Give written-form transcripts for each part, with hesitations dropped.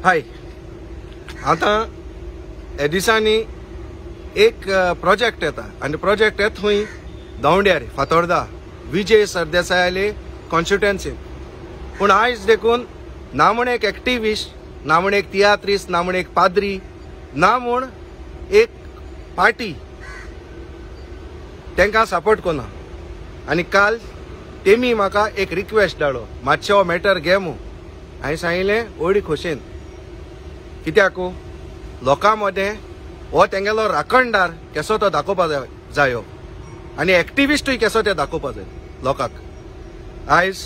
हाय, आता ह्या दिसांनी एक प्रोजेक्ट येता आनी प्रोजेक्ट येता खंय दवंड्यार फातोर्डा विजय सरदेसाय कॉन्स्टिट्युएन्सी. पूण आयज देखून ना म्हण एक एक्टिविस्ट, ना म्हण एक तियात्रिस्ट, ना म्हण एक पाद्री, ना म्हण एक पार्टी तांकां सपोर्ट कोना. आनी काल तेमी म्हाका एक रिक्वेस्ट धाडलो, मातशें हो मॅटर घे मू. हांवें सांगिल्लें व्हडी खोशेन, कित्याक लोकां मदें हो तेंगेलो राखणदार कसो तो दाखोवपाक जायो आनी एक्टिविस्टूय कसो ते दाखोवपाक जाय लोकांक. आयज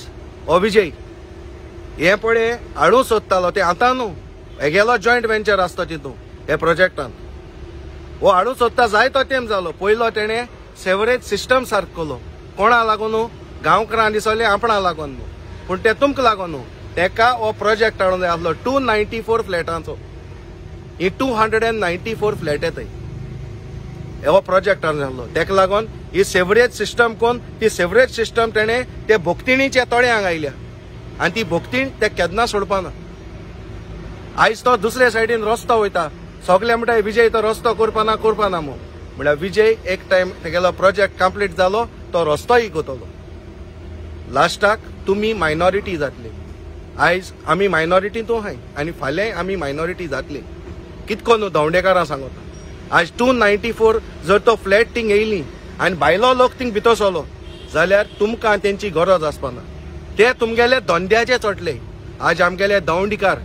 हो विजय हे पळय हाडूं सोदतालो ते आतां न्हू, हे गेलो जॉयंट वेंचर आसता तितून हे प्रोजेक्टान. हो हाडूं सोदता जाय तो तेम जालो. पयलो तेणें सेवरेज सिस्टम सारको केलो. कोणा लागून? गांवकारां दिसले आपणा लागून न्हू, पूण ते तुमकां लागून न्हू. तेका हो प्रोजेक्ट हाडून जाय आसलो 294 फ्लॅटांचो. ही 294 फ्लॅट येताय. हो प्रोजेक्ट हाडून जाल्लो तेका लागून ही सेवरेज सिस्टम कोण ती सेवरेज सिस्टम तेणें ते भोगतिणीच्या तोड्यांक आयल्या आनी ती भोगतीण ते केन्ना सोडपाना. आयज तो दुसरे सायडीन रस्तो वयता, सगळे म्हणटा विजय तो रस्तो करपाना म्हळ्यार विजय एक टायम तेगेलो प्रोजेक्ट कंप्लीट जालो, तो रस्तोय कोतलो. लास्टाक तुमी मायनॉरिटी जातले. आयज आमी मायनॉरिटींतू हाय आनी फाल्यां आमी मायनॉरिटी जातले. कितको न्हू दवंडेकारां सांगता. आज 294 जर तो फ्लॅट थिंग येयली आनी भायलो लोक थिंग भितर सरलो जाल्यार तुमकां तेंची गरज आसपाना. ते तुमगेले धंद्याचे चोटले. आज आमगेले दवंडीकार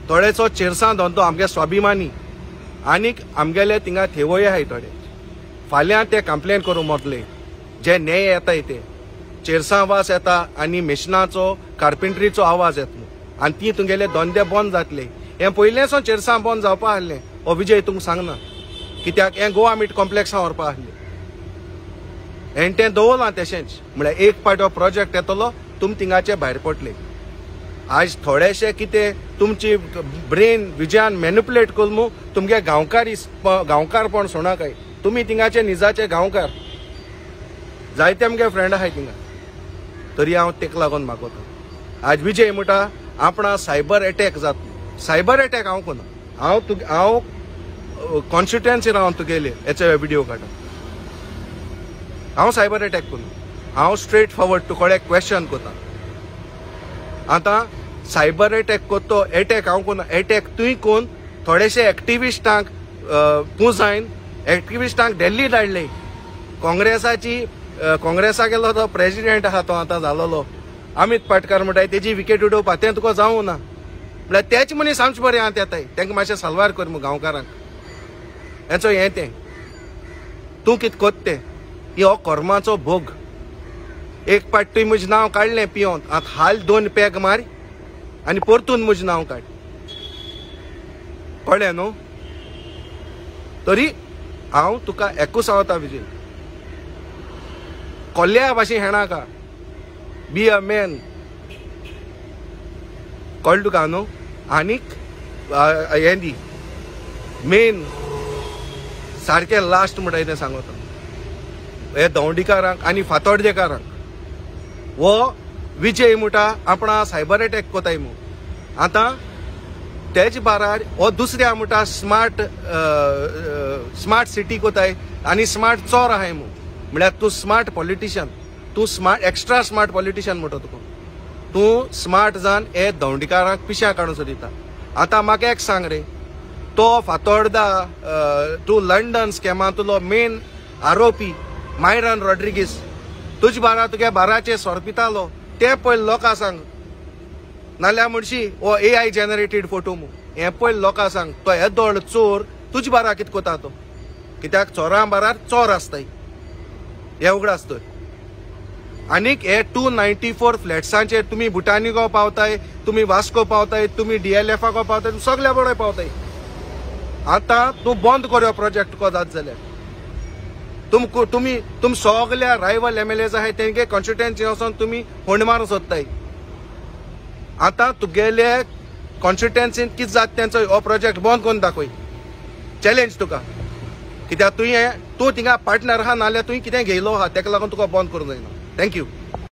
थोडेचो चिरसां धंदो आमगे स्वाभिमानी आनीक आमगेले थिंगा थेवय आहाय थोडे. फाल्यां ते कंप्लेन करूं मोतले. जे न्याय येताय ते चिरसां आवाज येता आनी मिशनाचो कार्पेंट्रीचो आवाज येता आनी ती तुमगेले धंदे बंद जातले. हें पयलेंसो चिरसां बंद जावपा आहलें. हो विजय तुमकां सांगना, कित्याक हें गोवा मीट कॉम्प्लेक्सां व्हरपा आहलें. हें तें दवरलां तशेंच. म्हळ्यार एक पार्ट हो प्रोजेक्ट येतलो, तुम थिंगाचे भायर पडले. आज थोडेशे कितें तुमची ब्रेन विजयान मॅनिपुलेट करून तुमगे गांवकारपण सोडनाकाय. तुमी थिंगाचे निजाचे गांवकार. जायते आमगे फ्रेंड आहाय थिंगा. तरी हांव तेका लागून मागोता. आज विजय म्हणटा आपणा सायबर अटॅक जातलो. सायबर अटॅक हांव कोना. हांव कॉन्स्टिट्युएन्सी रावन तुगेले हेचो व्हिडिओ काडा. हांव सायबर अटॅक कोना. हांव स्ट्रेट फॉरवर्ड तुकोडे क्वेश्चन कोता. आतां सायबर अटॅक कोत्तो अटॅक हांव कोना. अटॅक तुय कोन थोडेशे एक्टिविस्टांक तूं जायन एक्टिविस्टांक दिल्ली धाडले. काँग्रेसा गेलो तो प्रेसिडेंट आहा तो आतां जालोलो अमित पाटकर म्हणटाय तेजी विकेट उडोवपा तें तुका जावं ना. म्हळ्यार तेच मनीस आमचे बरें आहात येताय. तेंकां मातशें साल्वार कर मग गांवकारांक. हेचो हें तें तूं कितें कोत्त तें ही हो कर्माचो भोग. एक पाट तुवें म्हजें नांव काडलें पियोन आतां हाल 2 पॅग मार आनी परतून म्हजें नांव काड. कळ्ळें न्हू. तरी हांव तुका एकूच सांगता विजय, कोल्ल्या भाशेन हेणाका. Be a man. कळ्ळें तुका न्हू. आनीक हें दी मेन सारकें लास्ट म्हणटा तें सांगता हे दवंडीकारांक आनी फातोर्डेकारांक. वो विजय म्हणटा आपणा सायबर अटॅक कोताय मू. आतां तेज बारार हो दुसऱ्या म्हणटा स्मार्ट सिटी कोताय आनी स्मार्ट चोर आहाय मू. म्हळ्यार तूं स्मार्ट पॉलिटिशियन, तूं स्मार्ट एक्स्ट्रा स्मार्ट पॉलिटिशियन म्हणटा तुका. तूं स्मार्ट जावन हे दवंडीकारांक पिश्या काडून सोदिता. आतां म्हाका एक सांग रे, तो फातोर्डा टू लंडन स्कॅमांतलो मेन आरोपी मायरन रॉड्रिगीस तुजे बारा तुगे बाराचे सोरपितालो ते पळय लोकां सांग. नाल्यार म्हणशी हो AI जनरेटेड फोटो मू. हें पळय लोकां सांग. तो येदोळ चोर तुजे बारा कितें कोता तो. कित्याक चोरां बारार चोर आसताय हें उगड आसतय. आनीक हे 294 फ्लॅट्सांचेर तुमी भुटानिको पावताय, तुमी वास्को पावताय, तुमी DLFाको पावताय, सगळ्या बरोबर पावताय. आतां तूं बंद कर हो प्रोजेक्ट को जात जाल्यार. तुम सगळ्या रायवल MLAs आहाय तेंगे कॉन्स्टिट्युएन्सी वचोन तुमी होंड मारूं सोदताय. आतां तुगेले कॉन्स्टिट्युएन्सीन कितें जाता तेंचो हो प्रोजेक्ट बंद करून दाखय. चॅलेंज तुका. कित्याक तूं थिंगा पार्टनर आहा नाल्यार तुवें कितें घेयलो आहा तेका लागून तुका बंद करूंक जायना. थँक्यू.